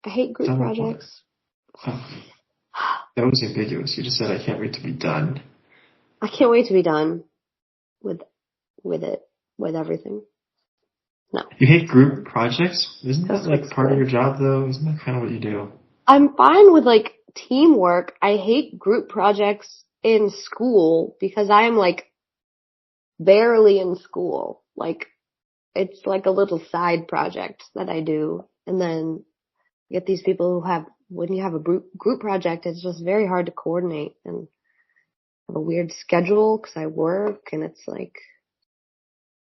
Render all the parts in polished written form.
I hate group Done with what? projects. Oh, that was ambiguous. You just said I can't wait to be done. I can't wait to be done with everything. No. You hate group projects? Isn't that That's like what's part of good. your job though? Isn't that kind of what you do? I'm fine with like teamwork. I hate group projects in school because I am like barely in school. Like it's like a little side project that I do. And then you get these people who when you have a group project, it's just very hard to coordinate and have a weird schedule because I work and it's like,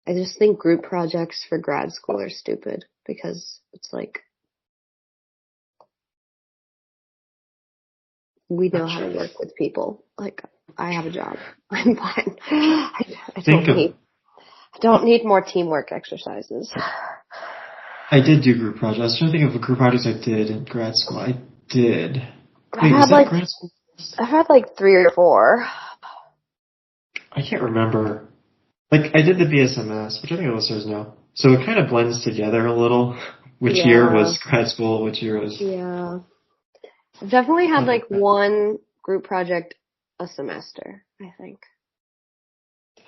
I just think group projects for grad school are stupid because it's like, we know how to work with people. Like, I have a job. I'm fine. I don't need more teamwork exercises. I did do group projects. I was trying to think of group projects I did in grad school. I did. Wait, was that grad school? I've had like 3 or 4. I can't remember. Like, I did the BSMS, which I think the listeners know. So it kind of blends together a little. Which year was grad school, which year was... Yeah. I've definitely had like one group project a semester, I think.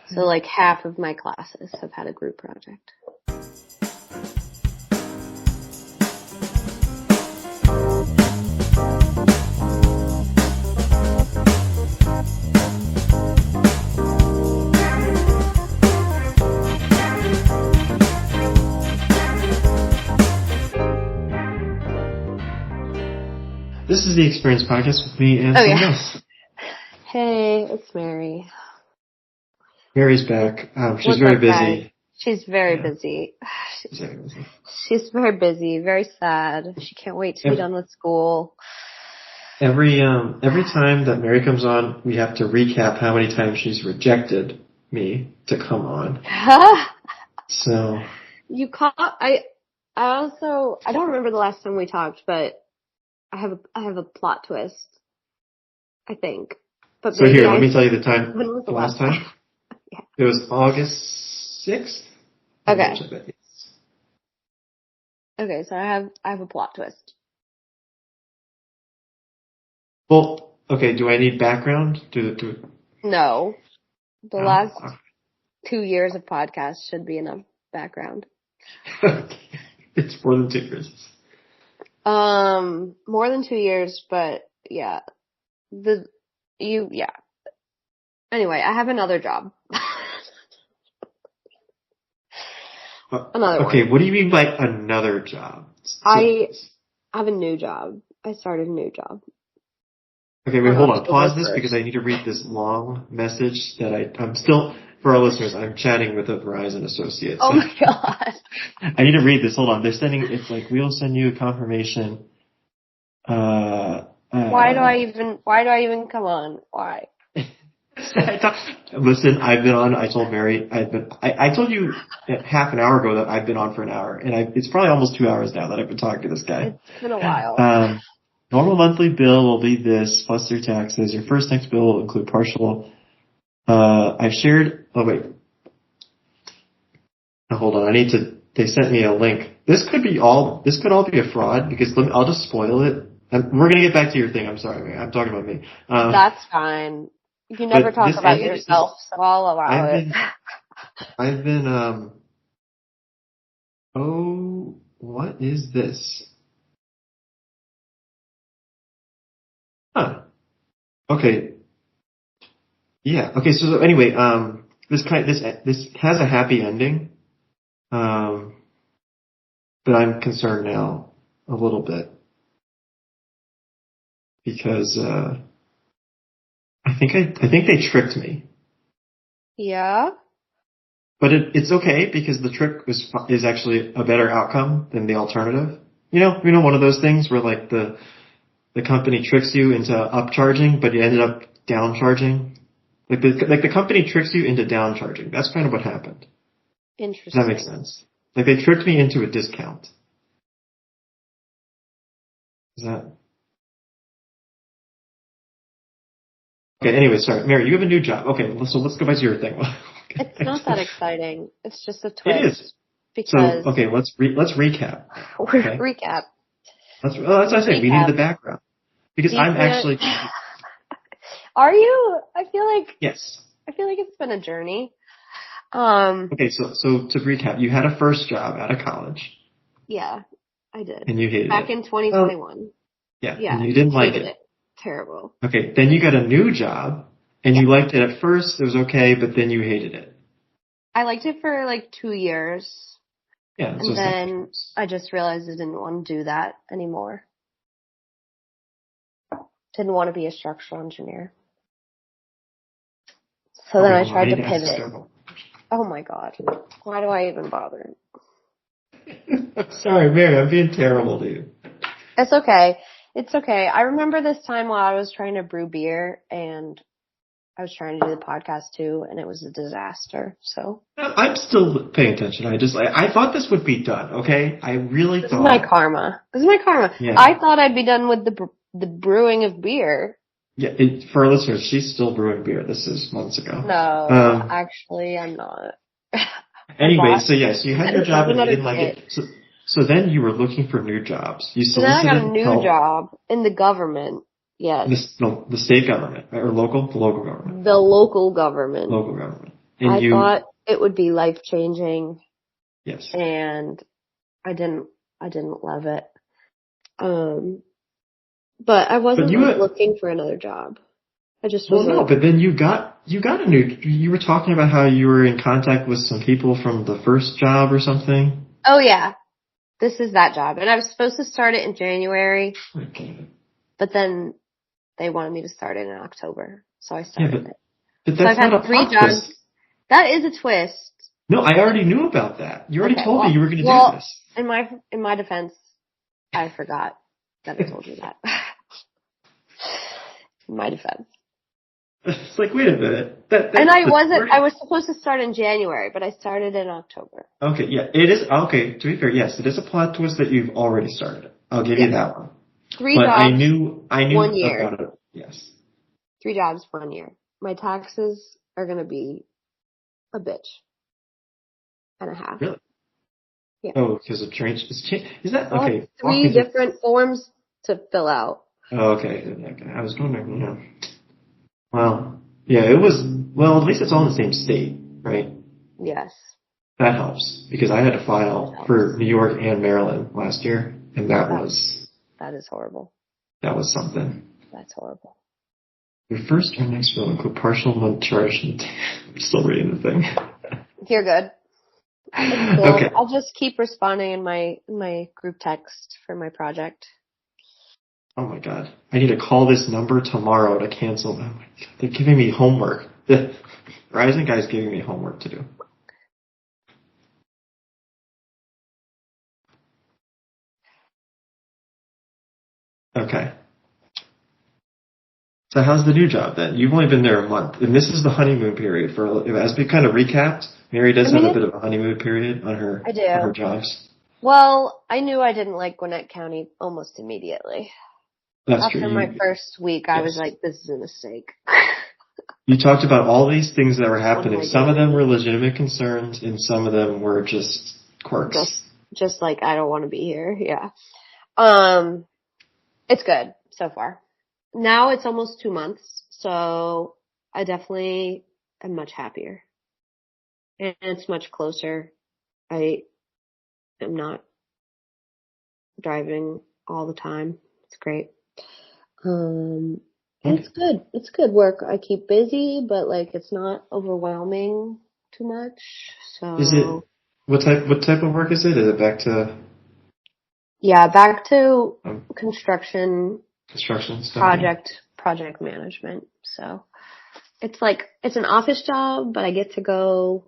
So like half of my classes have had a group project. This is the Experience Podcast with me and someone else. Hey, it's Mary. Mary's back. She's very busy. Guys? She's very busy. She's very busy, very sad. She can't wait to be done with school. Every time that Mary comes on, we have to recap how many times she's rejected me to come on. So you caught. I don't remember the last time we talked, but I have a plot twist, I think. But so here, let me tell you the time. When was the last time? Yeah. It was August 6th. Okay. Okay, so I have a plot twist. Well, okay, do I need background? No. The last 2 years of podcasts should be enough background. It's more than 2 years. More than 2 years, but yeah. Anyway, I have another job. Another okay, one. What do you mean by another job? I have a new job. I started a new job. Okay, wait, hold on. Pause this because I need to read this long message that I'm still, for our listeners, I'm chatting with a Verizon associate. Oh my god. I need to read this. Hold on. They're sending, it's like, we'll send you a confirmation. Why do I even come on? Why? Listen, I've been on, I told Mary, I told you half an hour ago that I've been on for an hour, and it's probably almost 2 hours now that I've been talking to this guy. It's been a while. Normal monthly bill will be this, plus your taxes. Your first next bill will include partial. I've shared, oh wait. Now, hold on, they sent me a link. This could all be a fraud, because I'll just spoil it. We're gonna get back to your thing, I'm sorry, Mary. I'm talking about me. That's fine. You never talk about yourself, so I'll allow it. I've been, what is this? Huh. Okay. Yeah. Okay. So anyway, this has a happy ending. But I'm concerned now a little bit because I think they tricked me. Yeah. But it's okay because the trick is actually a better outcome than the alternative. You know, one of those things where like the company tricks you into upcharging, but you ended up downcharging. Like the company tricks you into downcharging. That's kind of what happened. Interesting. Does that make sense? Like they tricked me into a discount. Is that? Okay, anyway, sorry. Mary, you have a new job. Okay, so let's go back to your thing. It's not that exciting. It's just a twist. It is. Because so, okay, let's recap. Okay. Recap. That's what I say. We need the background. Because I'm actually... Are you? Yes. I feel like it's been a journey. Okay, so to recap, you had a first job out of college. Yeah, I did. And you hated Back it. in 2021. Yeah, Yeah. and you didn't like hated it. Terrible. Okay, then you got a new job, and you liked it at first, it was okay, but then you hated it. I liked it for like 2 years. Yeah, and then I just realized I didn't want to do that anymore. Didn't want to be a structural engineer. So then I tried to pivot. Oh my god. Why do I even bother? I'm sorry, Mary, I'm being terrible to you. It's okay. It's okay. I remember this time while I was trying to brew beer and I was trying to do the podcast too, and it was a disaster. So I'm still paying attention. I thought this would be done. Okay, I really thought. This is my karma. Yeah. I thought I'd be done with the brewing of beer. Yeah, for our listeners, she's still brewing beer. This is months ago. No, actually, I'm not. Anyway, so yes, you had your job and you didn't like it. So then you were looking for new jobs. You solicited So then I got a new job in the government. Yes. The state government or local? The local government. The local government. Local government. And I thought it would be life changing. Yes. And I didn't love it. But I wasn't looking for another job. I just was. Well, no, but then you got a new. You were talking about how you were in contact with some people from the first job or something. Oh yeah, this is that job, and I was supposed to start it in January. Okay. But then they wanted me to start it in October, so I started it. But that's so I've not had 3 jobs. Twist. That is a twist. No, I already knew about that. You already told me you were going to do this. In my defense, I forgot that I told you that. In my defense. It's like, wait a minute. I was supposed to start in January, but I started in October. Okay, yeah, it is, okay, to be fair, yes, it is a plot twist that you've already started. I'll give you that one. 3 jobs, I knew 1 year. About it, yes. 3 jobs, 1 year. My taxes are gonna be a bitch and a half. Really? Yeah. Oh, because of change, is that, I'll okay. 3 different forms to fill out. Oh, okay, I was wondering, yeah. Well, yeah, it was, well, at least it's all in the same state, right? Yes. That helps, because I had to file for New York and Maryland last year, and that is horrible. That was something. That's horrible. Your first or next will include partial non-charge. I'm still reading the thing. You're good. Cool. Okay. I'll just keep responding in my group text for my project. Oh my god. I need to call this number tomorrow to cancel them. They're giving me homework. The Verizon guy's giving me homework to do. Okay. So how's the new job then? You've only been there a month, and this is the honeymoon period as we kind of recapped. Mary does have a bit of a honeymoon period on her jobs. Well, I knew I didn't like Gwinnett County almost immediately. That's true. After my first week, I was like, this is a mistake. You talked about all these things that were happening. Some of them were legitimate concerns, and some of them were just quirks. Just like, I don't want to be here. Yeah. It's good so far. Now it's almost 2 months, so I definitely am much happier. And it's much closer. I am not driving all the time. It's great. It's good. It's good work. I keep busy, but like it's not overwhelming too much. So is it what type of work is it? Is it back to construction stuff? Project management. So it's an office job, but I get to go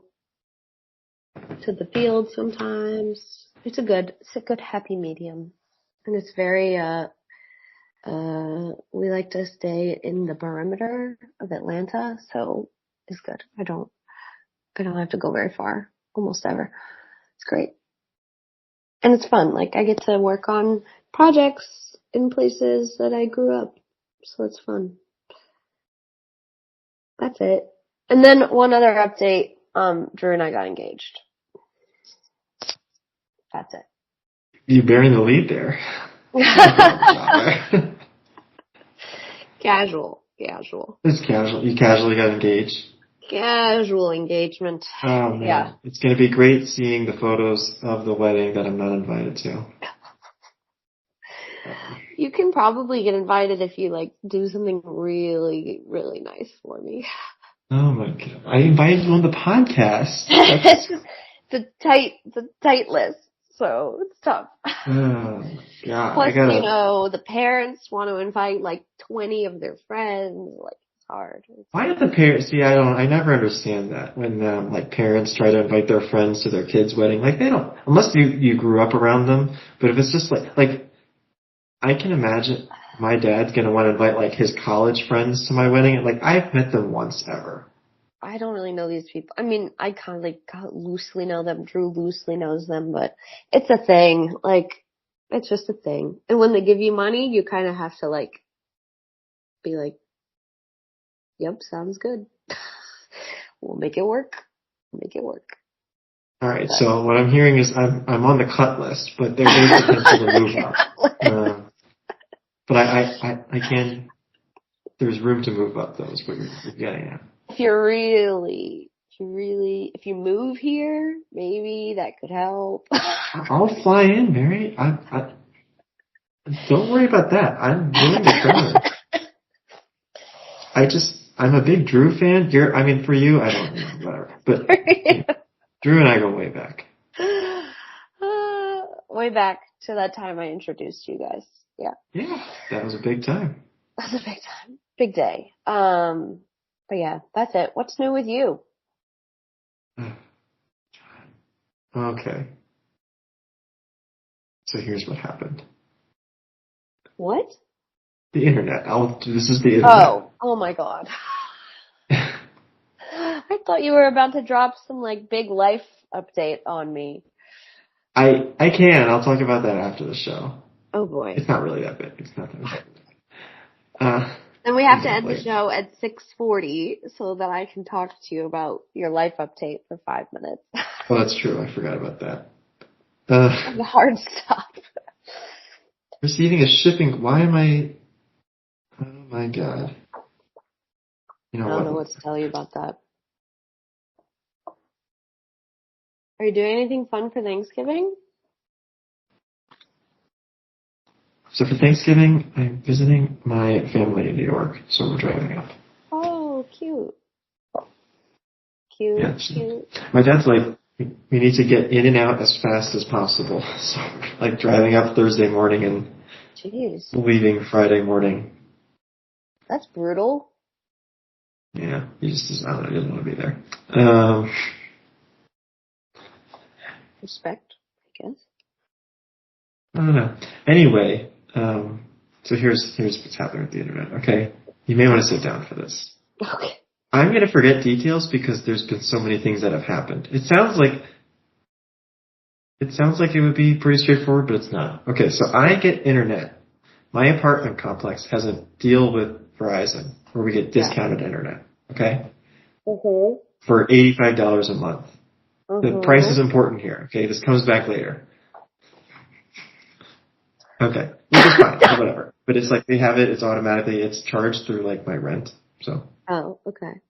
to the field sometimes. It's a good happy medium. And it's very we like to stay in the perimeter of Atlanta, so it's good. I don't have to go very far, almost ever. It's great. And it's fun. Like I get to work on projects in places that I grew up. So it's fun. That's it. And then one other update, Drew and I got engaged. That's it. You're bearing the lead there. Casual. It's casual. You casually got engaged. Casual engagement. Oh man, Yeah. it's gonna be great seeing the photos of the wedding that I'm not invited to. You can probably get invited if you like do something really, really nice for me. Oh my god, I invited you on the podcast. It's just the tight list, so it's tough. Oh god, Plus, the parents want to invite like 20 of their friends. Like, it's hard. Why do the parents? See, I never understand that when like parents try to invite their friends to their kids' wedding. Like they don't, unless you grew up around them. But if it's just like I can imagine my dad's gonna want to invite like his college friends to my wedding. Like I've met them once ever. I don't really know these people. I mean, I kind of like loosely know them. Drew loosely knows them, but it's a thing. Like, it's just a thing. And when they give you money, you kind of have to like be like, "Yep, sounds good. We'll make it work. All right. So what I'm hearing is I'm on the cut list, but there is potential to move up. But I can. There's room to move up, though. Is what you're getting at. If you move here, maybe that could help. I'll fly in, Mary. I don't worry about that. I'm willing to travel. I'm a big Drew fan. For you, I don't know, whatever. But Drew and I go way back. Way back to that time I introduced you guys. Yeah. Yeah, that was a big time. That was a big time. Big day. But yeah, that's it. What's new with you? Okay. So here's what happened. What? The internet. This is the internet. Oh my god. I thought you were about to drop some like big life update on me. I can. I'll talk about that after the show. Oh boy. It's not really that big. It's not that big. Then we have to end the show at 6:40 so that I can talk to you about your life update for 5 minutes. Oh, that's true. I forgot about that. The hard stuff. Receiving a shipping. Why am I? Oh my god. I don't know what to tell you about that. Are you doing anything fun for Thanksgiving? So for Thanksgiving, I'm visiting my family in New York, so we're driving up. Oh, cute. Yeah, Cute. My dad's like, we need to get in and out as fast as possible. So, like, driving up Thursday morning and leaving Friday morning. That's brutal. Yeah, he doesn't want to be there. Respect, I guess. I don't know. Anyway, so here's what's happening with the internet, okay? You may want to sit down for this. Okay. I'm going to forget details because there's been so many things that have happened. It sounds like it would be pretty straightforward, but it's not. Okay, so I get internet. My apartment complex has a deal with Verizon where we get discounted internet, okay? Mm-hmm. For $85 a month. Mm-hmm. The price is important here, okay? This comes back later. Okay, which is fine, whatever. But it's like they have it, it's charged through like my rent, so. Oh, okay.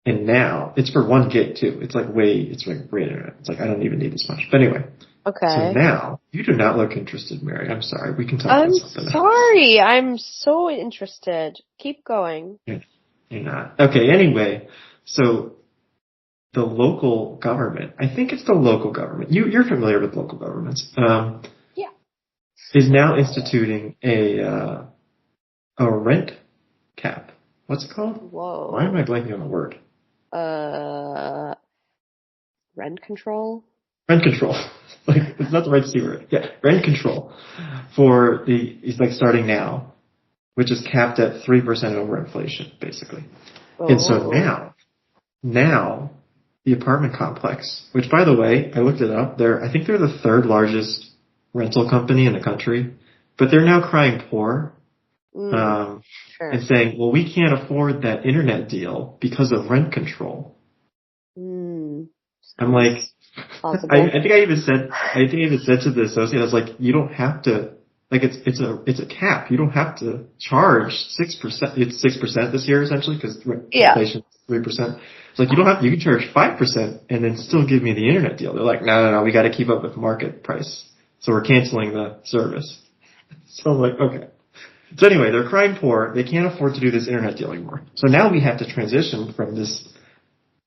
And now, it's for 1 gig too. It's like great internet. It's like, I don't even need this much. But anyway. Okay. So now, you do not look interested, Mary. I'm sorry. We can talk about something else. I'm sorry. I'm so interested. Keep going. You're not. Okay, anyway. So, the local government, I think it's the local government. You're familiar with local governments. Yeah. Is now instituting a rent cap. What's it called? Whoa. Why am I blanking on the word? Rent control? Rent control. Like, it's not the right C word. Yeah, rent control. It's like starting now, which is capped at 3% over inflation, basically. Oh. And so now, the apartment complex, which by the way, I looked it up, I think they're the 3rd largest rental company in the country, but they're now crying poor. Sure. And saying, well, we can't afford that internet deal because of rent control. I'm like, I think I even said to the associate, I was like, you don't have to Like it's a cap. You don't have to charge 6%. It's 6% this year essentially because inflation is 3%. It's like you can charge 5% and then still give me the internet deal. They're like, no, we got to keep up with market price. So we're canceling the service. So I'm like, okay. So anyway, they're crying poor. They can't afford to do this internet deal anymore. So now we have to transition from this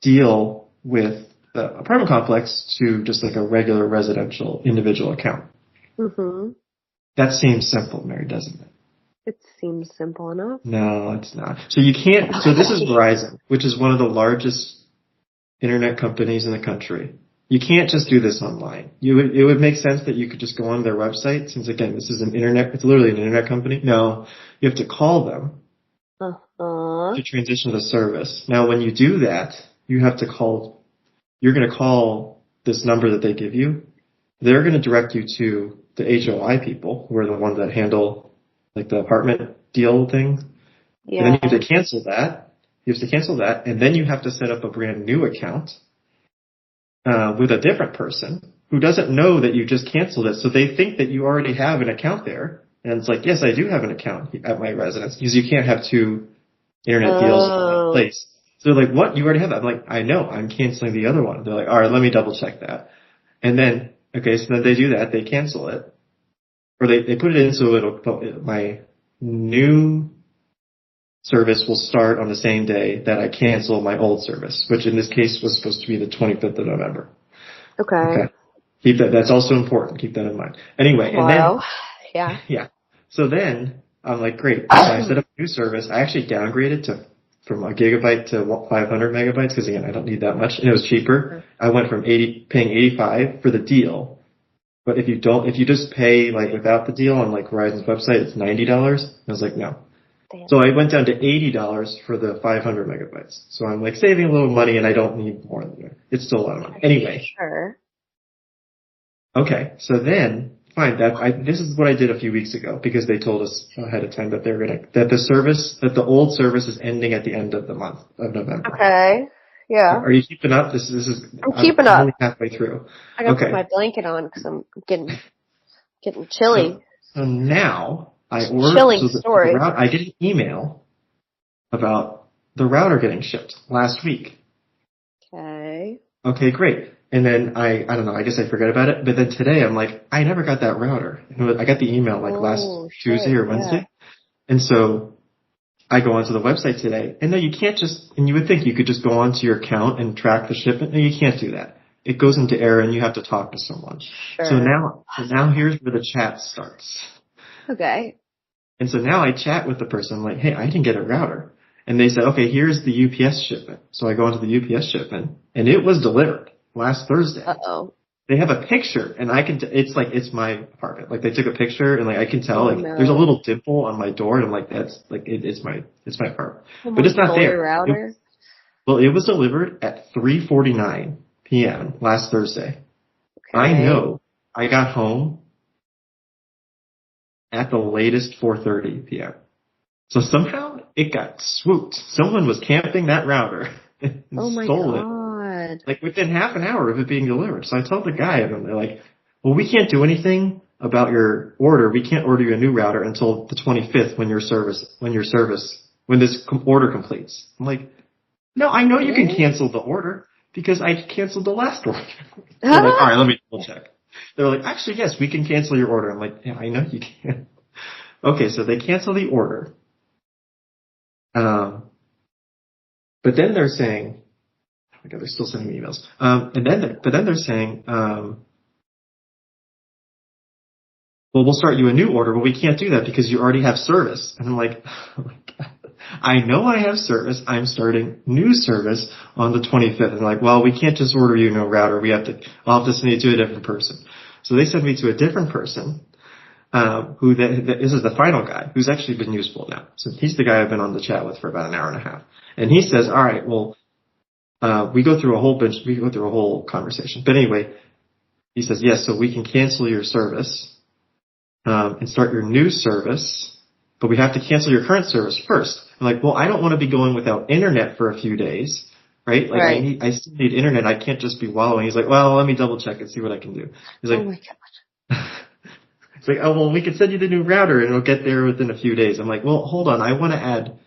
deal with the apartment complex to just like a regular residential individual account. Mm-hmm. That seems simple, Mary, doesn't it? It seems simple enough. No, it's not. So you can't, so this is Verizon, which is one of the largest internet companies in the country. You can't just do this online. It would make sense that you could just go on their website, since again, this is it's literally an internet company. No, you have to call them to transition the service. Now, when you do that, you're going to call this number that they give you. They're going to direct you to the HOI people, who are the ones that handle like the apartment deal thing. Yeah. And then you have to cancel that. And then you have to set up a brand new account with a different person who doesn't know that you just canceled it. So they think that you already have an account there. And it's like, yes, I do have an account at my residence, because you can't have two internet deals in one place. So they're like, what? You already have that? I'm like, I know. I'm canceling the other one. They're like, all right, let me double check that. And then, okay, so then they do that. They cancel it. Or they put it in so my new service will start on the same day that I cancel my old service, which in this case was supposed to be the 25th of November. Okay. Keep that. That's also important. Keep that in mind. Anyway, wow. And then yeah. So then I'm like, great. So I set up a new service. I actually downgraded from a gigabyte to 500 megabytes because again, I don't need that much, and it was cheaper. I went from paying $85 for the deal. But if you just pay like without the deal on like Verizon's website, it's $90. I was like, no. Damn. So I went down to $80 for the 500 megabytes. So I'm like saving a little money, and I don't need more than that. It's still a lot of money. Anyway. Sure. Okay. So then, fine. This is what I did a few weeks ago, because they told us ahead of time that that the old service is ending at the end of the month of November. Okay. Yeah. Are you keeping up? I'm keeping up. Only halfway through. I gotta put my blanket on because I'm getting chilly. So now I ordered. Chilling story. I get an email about the router getting shipped last week. Okay. Okay, great. And then I don't know. I guess I forgot about it. But then today I'm like, I never got that router. I got the email like last Tuesday or Wednesday, and so I go onto the website today, and no, you can't and you would think you could just go onto your account and track the shipment. No, you can't do that. It goes into error, and you have to talk to someone. Sure. So now here's where the chat starts. Okay. And so now I chat with the person. I'm like, hey, I didn't get a router. And they said, okay, here's the UPS shipment. So I go into the UPS shipment, and it was delivered last Thursday. Uh-oh. They have a picture, and I can. It's my apartment. Like they took a picture, and like I can tell, there's a little dimple on my door, and I'm like, that's like it's my apartment, but it's not there. Router? It was delivered at 3:49 p.m. last Thursday. Okay. I know. I got home at the latest 4:30 p.m. So somehow it got swooped. Someone was camping that router and stole it. Like within half an hour of it being delivered. So I told the guy, and they're like, well, we can't do anything about your order. We can't order you a new router until the 25th when this order completes. I'm like, no, I know you can cancel the order because I canceled the last order. They're like, all right, let me double check. They're like, actually, yes, we can cancel your order. I'm like, yeah, I know you can. Okay, so they cancel the order. But then they're saying, oh my God, they're still sending me emails. But then they're saying, well, we'll start you a new order, but we can't do that because you already have service. And I'm like, oh my God, I know I have service. I'm starting new service on the 25th. And they're like, well, we can't just order you no router. I'll have to send you to a different person. So they sent me to a different person, this is the final guy, who's actually been useful now. So he's the guy I've been on the chat with for about an hour and a half. And he says, all right, well, we go through a whole conversation. But anyway, he says, yes, so we can cancel your service, and start your new service, but we have to cancel your current service first. I'm like, well, I don't want to be going without internet for a few days, right? Like, right. I still need internet. I can't just be wallowing. He's like, well, let me double check and see what I can do. He's like, oh my God. It's like, oh, well, we could send you the new router and it'll get there within a few days. I'm like, well, hold on. I want to add,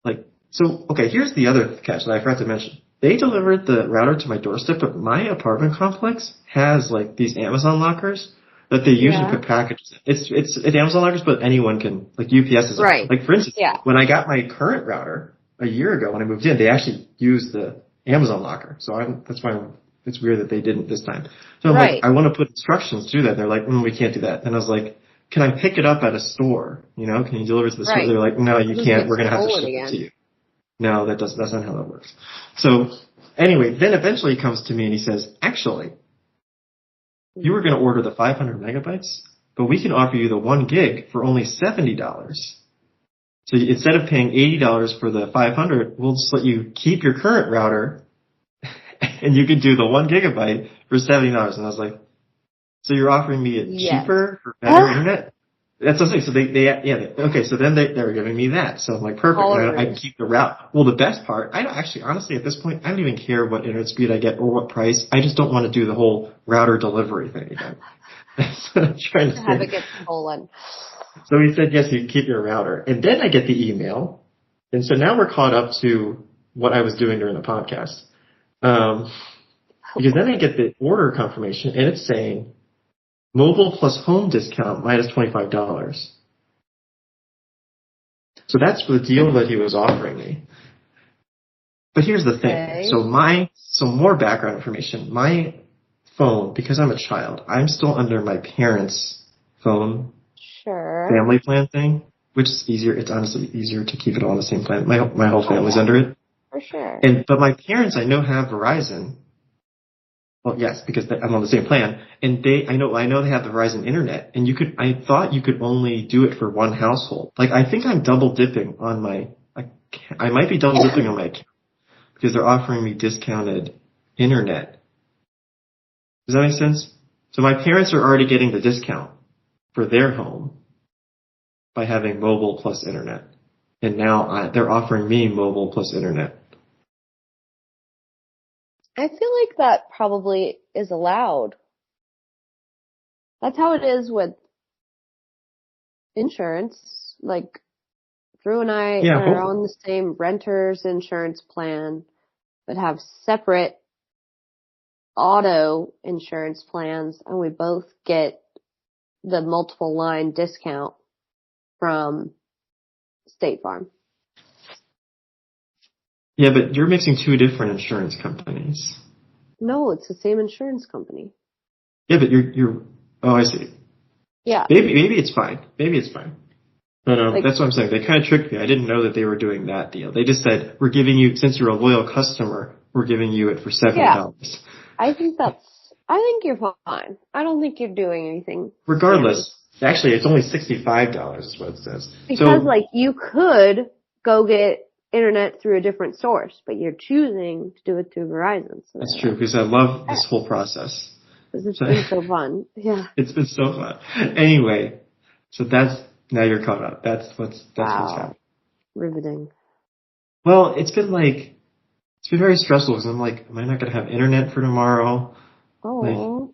like, so, okay, here's the other catch that I forgot to mention. They delivered the router to my doorstep, but my apartment complex has, like, these Amazon lockers that they usually Yeah. put packages in. It's Amazon lockers, but anyone can, like, UPS is, Right. like, for instance, Yeah. when I got my current router a year ago when I moved in, they actually used the Amazon locker. So that's why it's weird that they didn't this time. So I'm Right. like, I want to put instructions through that. They're like, we can't do that. And I was like, can I pick it up at a store? You know, can you deliver it to the store? Right. They're like, no, you It'll can't. get We're going to have to stolen ship it again. to you. No, that's not how that works. So anyway, then eventually he comes to me and he says, actually, you were going to order the 500 megabytes, but we can offer you the 1 gig for only $70. So instead of paying $80 for the 500, we'll just let you keep your current router and you can do the 1 gigabyte for $70. And I was like, so you're offering me it cheaper for better internet? That's what I'm saying. So okay, so then they were giving me that. So I'm like, perfect. I can keep the route. Well, the best part, I don't actually, honestly, at this point, I don't even care what internet speed I get or what price. I just don't want to do the whole router delivery thing again. That's what I'm trying to say. Have it get stolen. So he said, yes, you can keep your router. And then I get the email. And so now we're caught up to what I was doing during the podcast. Because then I get the order confirmation and it's saying, mobile plus home discount minus $25. So that's the deal that he was offering me. But here's the thing. Okay. So more background information. My phone, because I'm a child, I'm still under my parents' phone family plan thing, which is easier. It's honestly easier to keep it all on the same plan. My whole family's under it. For sure. But my parents, I know, have Verizon. Well, yes, because I'm on the same plan, and I know they have the Verizon internet, and I thought you could only do it for one household. Like, I think I'm double dipping on I might be double dipping on my account because they're offering me discounted internet. Does that make sense? So my parents are already getting the discount for their home by having mobile plus internet, and now they're offering me mobile plus internet. I feel like that probably is allowed. That's how it is with insurance. Like, Drew and I are on the same renter's insurance plan, but have separate auto insurance plans, and we both get the multiple line discount from State Farm. Yeah, but you're mixing two different insurance companies. No, it's the same insurance company. Yeah, but you're. Oh, I see. Yeah. Maybe it's fine. But that's what I'm saying. They kind of tricked me. I didn't know that they were doing that deal. They just said, we're giving you, since you're a loyal customer, we're giving you it for $70. Yeah. I think you're fine. I don't think you're doing anything. Regardless, actually, it's only $65 is what it says. Because, you could go get internet through a different source, but you're choosing to do it through Verizon. So that's true, because I love this whole process. Because it's been so fun. Yeah. It's been so fun. Anyway, so now you're caught up. That's what's happening. Riveting. Well, it's been very stressful because I'm like, am I not going to have internet for tomorrow? Oh. Like,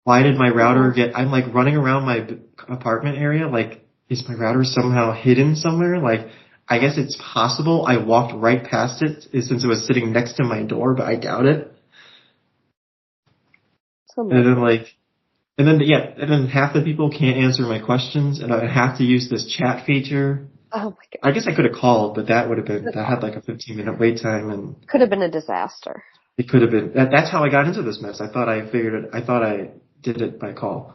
why did my router I'm like running around my apartment area. Like, is my router somehow hidden somewhere? Like, I guess it's possible I walked right past it since it was sitting next to my door, but I doubt it. And then half the people can't answer my questions, and I have to use this chat feature. Oh my god! I guess I could have called, but that had like a 15-minute wait time, and could have been a disaster. It could have been. That's how I got into this mess. I thought I did it by call.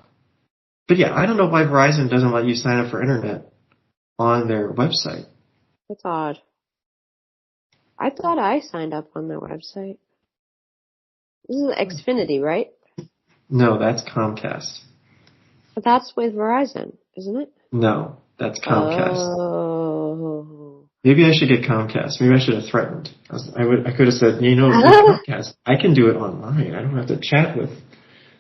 But yeah, I don't know why Verizon doesn't let you sign up for internet on their website. That's odd. I thought I signed up on their website. This is Xfinity, right? No, that's Comcast. But that's with Verizon, isn't it? No, that's Comcast. Oh. Maybe I should get Comcast. Maybe I should have threatened. I could have said, with Comcast, I can do it online. I don't have to chat with.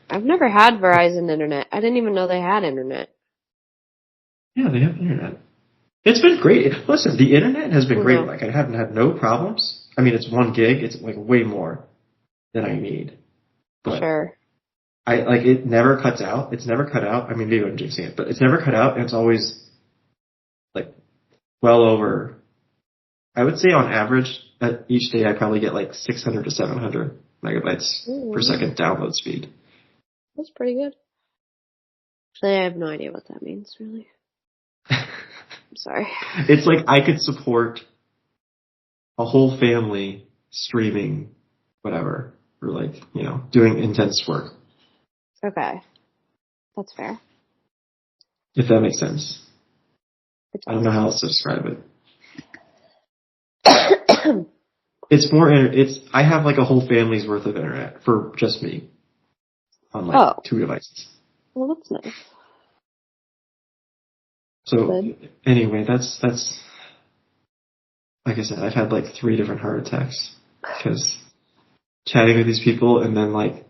I've never had Verizon internet. I didn't even know they had internet. Yeah, they have internet. It's been great. Listen, the internet has been great. Like, I haven't had no problems. I mean, it's 1 gig. It's like way more than I need. But sure. it never cuts out. It's never cut out. I mean, maybe I'm jinxing it, but it's never cut out, and it's always like well over. I would say on average, at each day I probably get like 600 to 700 megabytes per second download speed. That's pretty good. Actually, I have no idea what that means, really. I'm sorry. It's like I could support a whole family streaming whatever, or like, doing intense work. Okay. That's fair. If that makes sense. I don't know how else to describe it. I have like a whole family's worth of internet for just me on like 2 devices. Well, that's nice. So anyway, that's like I said, I've had like 3 different heart attacks because chatting with these people, and then like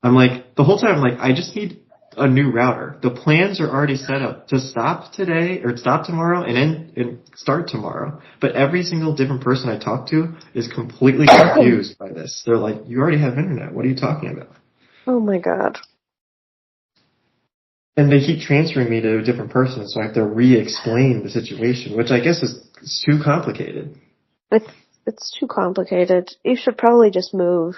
I'm like the whole time I'm like, I just need a new router. The plans are already set up to stop today or stop tomorrow and start tomorrow. But every single different person I talk to is completely confused by this. They're like, you already have internet. What are you talking about? Oh my God. And they keep transferring me to a different person, so I have to re-explain the situation, which I guess is too complicated. It's too complicated. You should probably just move.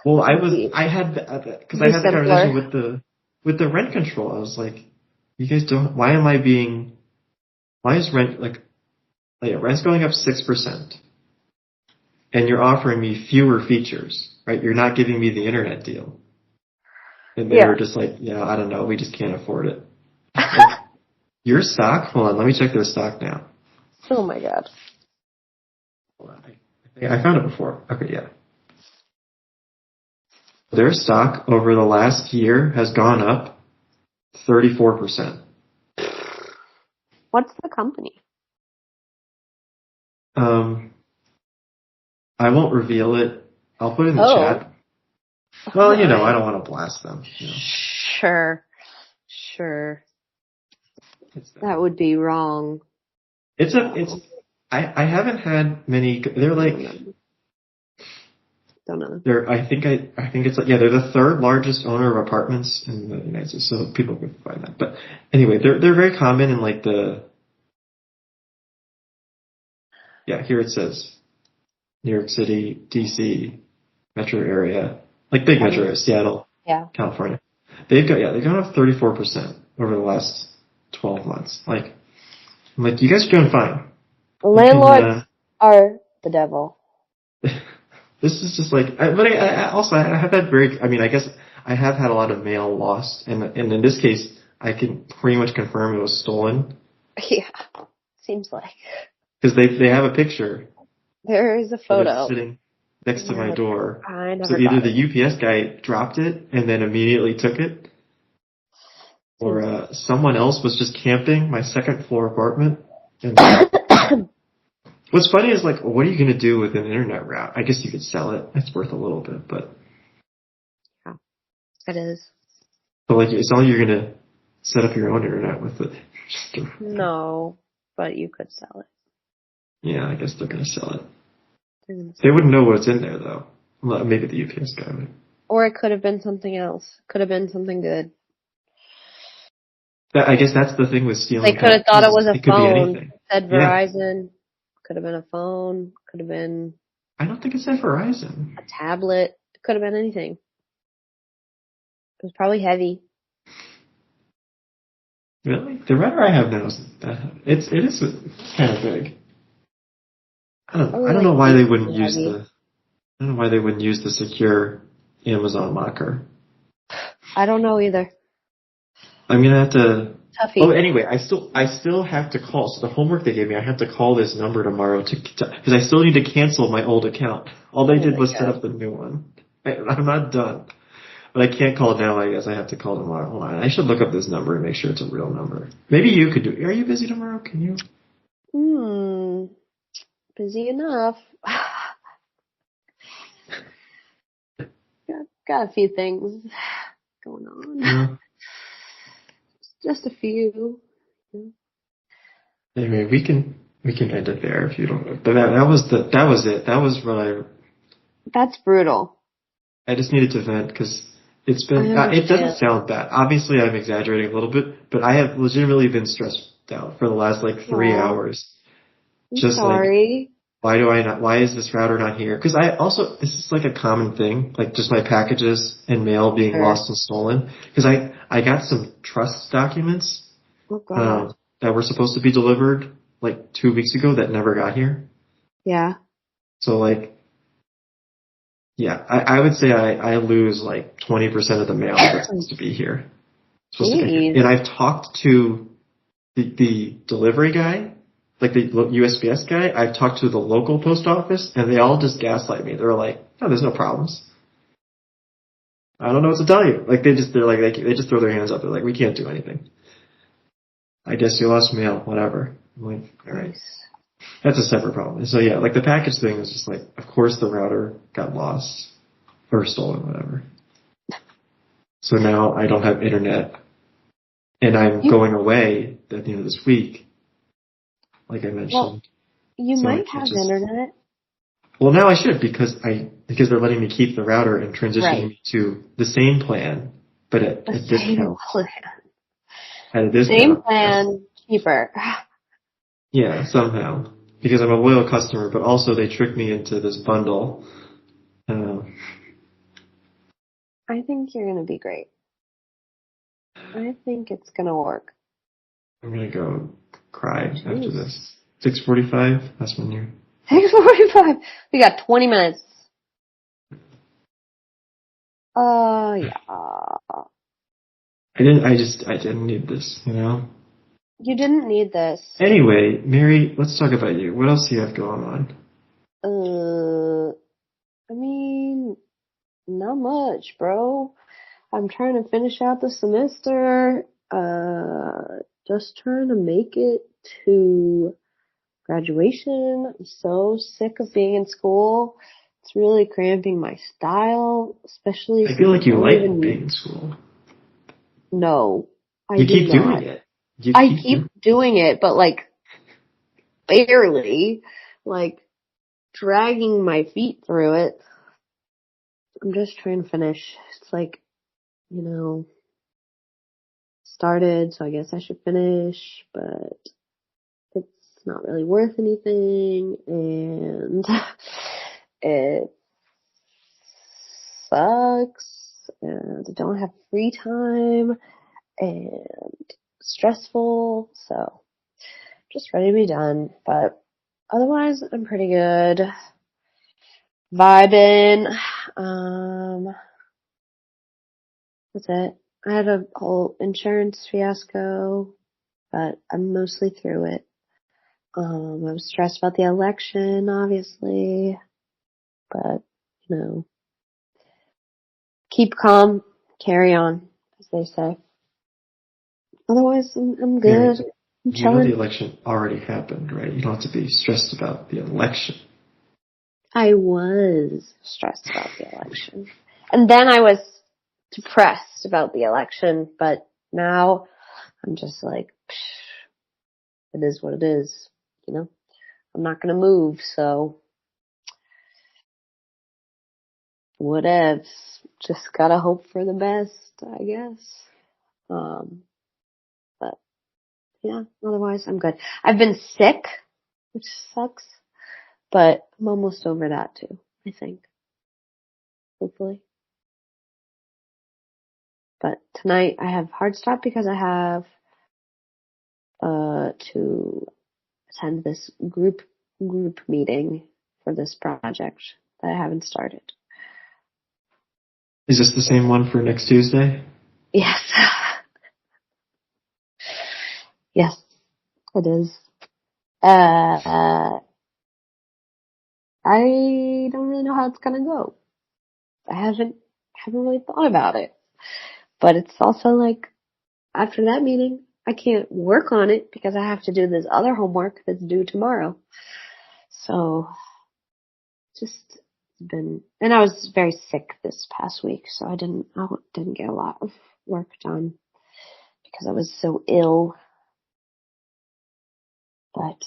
Well, I had the conversation with the rent control. I was like, you guys don't, why is rent rent's going up 6%, and you're offering me fewer features, right? You're not giving me the internet deal. And they were just like, yeah, I don't know, we just can't afford it. Like, your stock? Hold on, let me check their stock now. Oh my God. Hold on, I found it before. Okay, yeah. Their stock over the last year has gone up 34%. What's the company? I won't reveal it. I'll put it in the chat. Well, I don't want to blast them. Sure. That would be wrong. I haven't had many. They're like. Don't know. I think it's like, they're the 3rd largest owner of apartments in the United States, so people can find that. But anyway, they're very common in like here it says New York City, DC, metro area, like big metro area, Seattle, California. They've gone up 34% over the last 12 months. Like, I'm like, you guys are doing fine. Landlords are the devil. This is just like, I have had I guess I have had a lot of mail lost, and in this case, I can pretty much confirm it was stolen. Yeah, seems like. Because they have a picture. There is a photo. Sitting next to my door. I never so either the UPS guy dropped it and then immediately took it, or someone else was just camping my 2nd floor apartment. And what's funny is, like, what are you going to do with an internet route? I guess you could sell it. It's worth a little bit, but. Yeah, it is. But, like, it's not like you're going to set up your own internet with it. No, but you could sell it. Yeah, I guess they're going to sell it. They wouldn't know what's in there, though. Well, maybe the UPS guy would. Or it could have been something else. Could have been something good. I guess that's the thing with stealing. They could have thought it was a phone. Could be anything. It said Verizon. Yeah. Could have been a phone. Could have been. I don't think it said Verizon. A tablet. It could have been anything. It was probably heavy. Really? The router I have now is it is kind of big. I don't know why they wouldn't use the secure Amazon locker. I don't know either. I'm gonna have to. Tuffy. Oh, anyway, I still have to call. So the homework they gave me, I have to call this number tomorrow because I still need to cancel my old account. All they did was set up the new one. I'm not done, but I can't call it now. I guess I have to call tomorrow. Hold on. I should look up this number and make sure it's a real number. Maybe you could do it. Are you busy tomorrow? Can you? Busy enough. got a few things going on. Yeah. Just a few. Anyway, we can end it there if you don't. But that was it. That was what I. That's brutal. I just needed to vent because it's I been, it doesn't understand. sound bad. Obviously, I'm exaggerating a little bit, but I have legitimately been stressed out for the last like 3 Aw, hours. I'm Just like, sorry. why is this router not here? Because I also, this is like a common thing, like just my packages and mail being Sure. lost and stolen. Because I got some trust documents, Oh God. that were supposed to be delivered like 2 weeks ago that never got here. Yeah. So like, yeah, I would say I lose like 20% of the mail that's supposed to be here. Supposed to get here. Jeez. And I've talked to the delivery guy, like the USPS guy. I've talked to the local post office, and they all just gaslight me. They're like, "No, there's no problems." I don't know what to tell you. Like they just throw their hands up. They're like, "We can't do anything. I guess you lost mail, whatever." I'm like, "All right, Nice. that's a separate problem." So yeah, like the package thing was just like, of course the router got lost or stolen, whatever. So now I don't have internet, and I'm You, going away at the end of this week, like I well, mentioned. you So I might can't have just. internet. Well, now I should because they're letting me keep the router and transitioning Right. me to the same plan, but The at a same discount. plan. At a Same discount, yes. plan, cheaper. Yeah, somehow. Because I'm a loyal customer, but also they tricked me into this bundle. Uh, I think you're gonna be great. I think it's gonna work. I'm gonna go cry after Jeez. this. 6:45. That's when you're. 6:45. We got 20 minutes. Yeah. I didn't need this, you know? You didn't need this. Anyway, Mary, let's talk about you. What else do you have going on? Uh, I mean, not much, bro. I'm trying to finish out the semester. Just trying to make it to graduation. I'm so sick of being in school. It's really cramping my style, especially I feel since I like you don't like even being in school. know. I You do keep doing not. it. You I keep keep doing doing it, but like barely, like dragging my feet through it. I'm just trying to finish. It's like, you know, started, so I guess I should finish, but it's not really worth anything, and it sucks, and I don't have free time, and stressful, so just ready to be done, but otherwise I'm pretty good. Vibing, um, that's it. I had a whole insurance fiasco, but I'm mostly through it. I was stressed about the election, obviously, but, you know, keep calm, carry on, as they say. Otherwise, I'm Mary, good. I'm you know the chilling. election already happened, right? You don't have to be stressed about the election. I was stressed about the election. And then I was depressed about the election, but now I'm just like, it is what it is, you know? I'm not gonna move, so whatevs. Just gotta hope for the best, I guess. But yeah, otherwise I'm good. I've been sick, which sucks, but I'm almost over that too, I think. Hopefully. But tonight I have hard stop because I have, to attend this group meeting for this project that I haven't started. Is this the same one for next Tuesday? Yes. Yes, it is. Uh, I don't really know how it's gonna go. I haven't really thought about it. But it's also like, after that meeting, I can't work on it because I have to do this other homework that's due tomorrow. So, just been, and I was very sick this past week, so I didn't get a lot of work done because I was so ill. But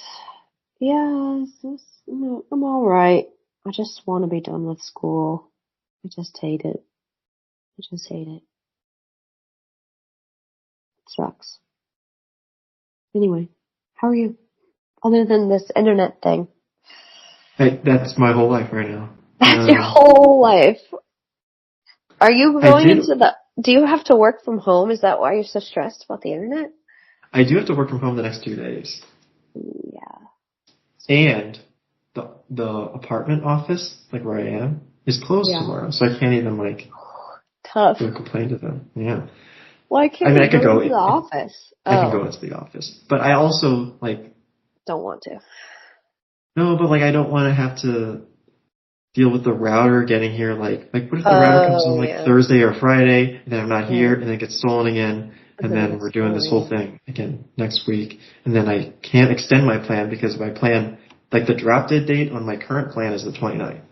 yeah, I'm alright. I just want to be done with school. I just hate it. I just hate it. It sucks. Anyway, how are you? Other than this internet thing. That's my whole life right now. That's your whole life. Are you going do you have to work from home? Is that why you're so stressed about the internet? I do have to work from home the next 2 days. Yeah. And the apartment office, like where I am, is closed tomorrow, so I can't even Tough. go complain to them. Yeah. Why can't you go into the office? I can go into the office, but I also don't want to. No, but I don't want to have to deal with the router getting here. What if the router comes on Thursday or Friday, and then I'm not here, and then it gets stolen again, and then we're doing this whole thing again next week, and then I can't extend my plan because my plan, the drop dead date on my current plan is the 29th.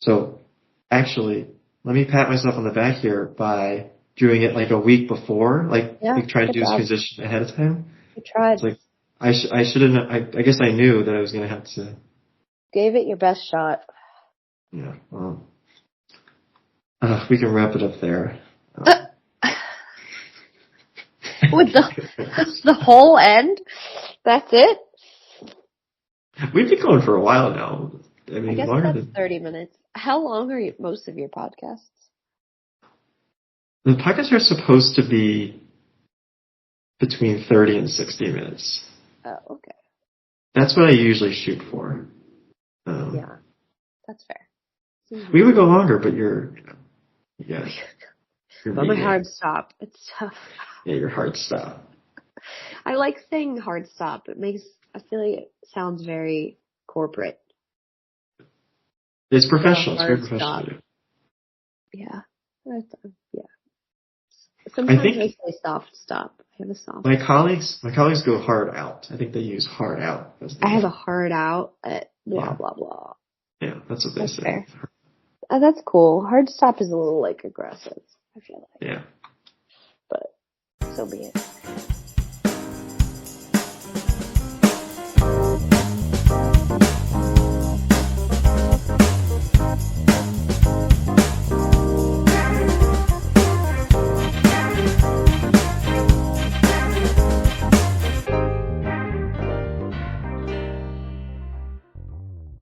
So, actually, let me pat myself on the back here by doing it a week before, trying to do this transition ahead of time. You tried. It's I should have. I guess I knew that I was going to have to. Gave it your best shot. Yeah. Well, we can wrap it up there. With the whole end? That's it? We've been going for a while now. I guess that's 30 minutes. How long are most of your podcasts? The podcasts are supposed to be between 30 and 60 minutes. Oh, okay. That's what I usually shoot for. Yeah, that's fair. We would go longer, but you're but my hard stop. It's tough. Yeah, your hard stop. I like saying hard stop. I feel like it sounds very corporate. It's professional. It's very professional. Yeah. Yeah. Sometimes I say soft stop. I have a soft. My colleagues go hard out. I think they use hard out. I have a hard out at blah blah blah. Yeah, that's what they say. Fair. That's cool. Hard stop is a little aggressive, I feel like. Yeah. But so be it.